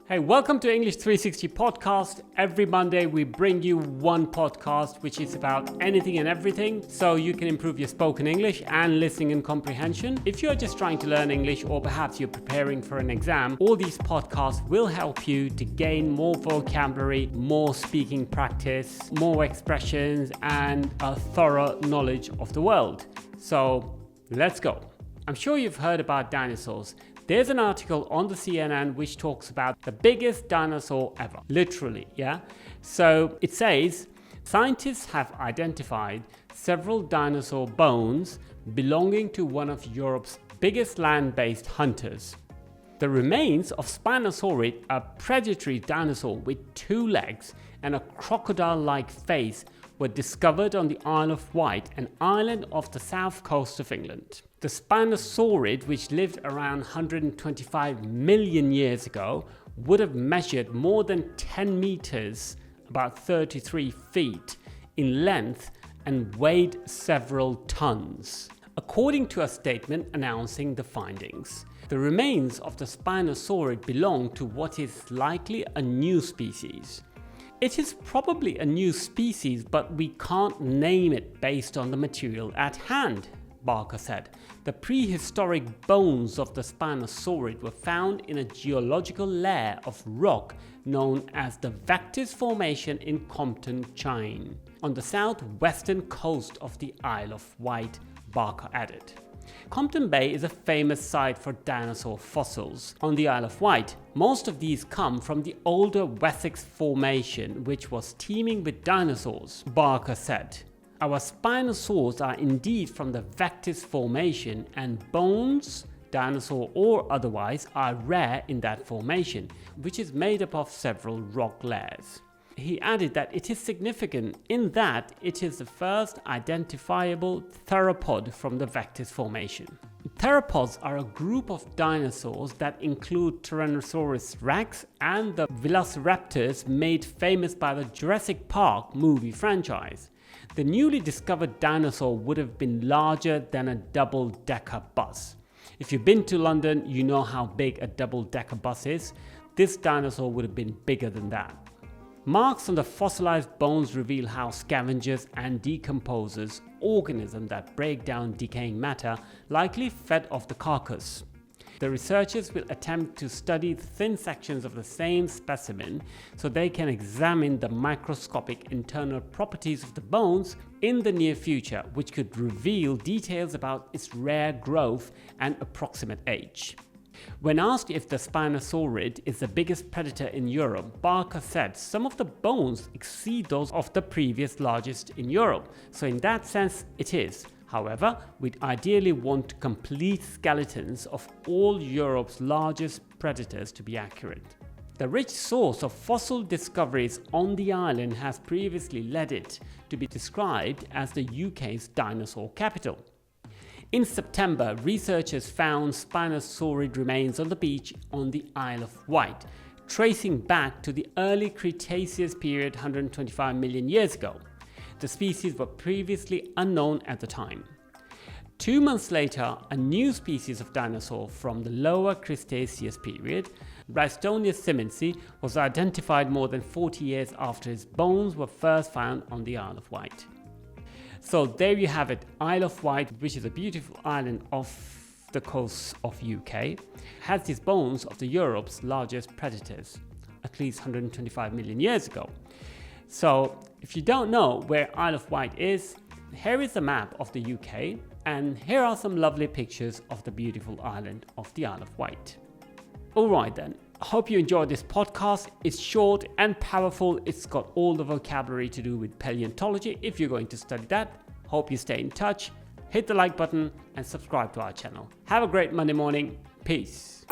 Hey, welcome to English 360 podcast. Every Monday we bring you one podcast which is about anything and everything so you can improve your spoken English and listening and comprehension. If you're just trying to learn English or perhaps you're preparing for an exam, all these podcasts will help you to gain more vocabulary, more speaking practice, more expressions and a thorough knowledge of the world. So let's go. I'm sure you've heard about dinosaurs. There's an article on the CNN which talks about the biggest dinosaur ever. Literally, yeah? So it says, scientists have identified several dinosaur bones belonging to one of Europe's biggest land-based hunters. The remains of Spinosaurid, a predatory dinosaur with 2 legs and a crocodile-like face, were discovered on the Isle of Wight, an island off the south coast of England. The Spinosaurid, which lived around 125 million years ago, would have measured more than 10 meters, about 33 feet, in length and weighed several tons. According to a statement announcing the findings, the remains of the Spinosaurid belong to what is likely a new species. It is probably a new species, but we can't name it based on the material at hand, Barker said. The prehistoric bones of the Spinosaurid were found in a geological layer of rock known as the Vectis Formation in Compton Chain, on the southwestern coast of the Isle of Wight, Barker added. Compton Bay is a famous site for dinosaur fossils. On the Isle of Wight, most of these come from the older Wessex Formation, which was teeming with dinosaurs, Barker said. Our spinosaurs are indeed from the Vectis Formation, and bones, dinosaur or otherwise, are rare in that formation, which is made up of several rock layers. He added that it is significant in that it is the first identifiable theropod from the Vectis Formation. Theropods are a group of dinosaurs that include Tyrannosaurus rex and the velociraptors made famous by the Jurassic Park movie franchise. The newly discovered dinosaur would have been larger than a double-decker bus. If you've been to London, you know how big a double-decker bus is. This dinosaur would have been bigger than that. Marks on the fossilized bones reveal how scavengers and decomposers, organisms that break down decaying matter, likely fed off the carcass. The researchers will attempt to study thin sections of the same specimen so they can examine the microscopic internal properties of the bones in the near future, which could reveal details about its rare growth and approximate age. When asked if the Spinosaurid is the biggest predator in Europe, Barker said some of the bones exceed those of the previous largest in Europe, so in that sense it is. However, we'd ideally want complete skeletons of all Europe's largest predators to be accurate. The rich source of fossil discoveries on the island has previously led it to be described as the UK's dinosaur capital. In September, researchers found Spinosaurid remains on the beach on the Isle of Wight, tracing back to the early Cretaceous period 125 million years ago. The species were previously unknown at the time. 2 months later, a new species of dinosaur from the lower Cretaceous period, Bristonia simmonsii, was identified more than 40 years after its bones were first found on the Isle of Wight. So there you have it, Isle of Wight, which is a beautiful island off the coast of UK, has these bones of the Europe's largest predators, at least 125 million years ago. So if you don't know where Isle of Wight is, here is a map of the UK, and here are some lovely pictures of the beautiful island of the Isle of Wight. Alright then, I hope you enjoyed this podcast. It's short and powerful. It's got all the vocabulary to do with paleontology if you're going to study that. Hope you stay in touch. Hit the like button and subscribe to our channel. Have a great Monday morning. Peace.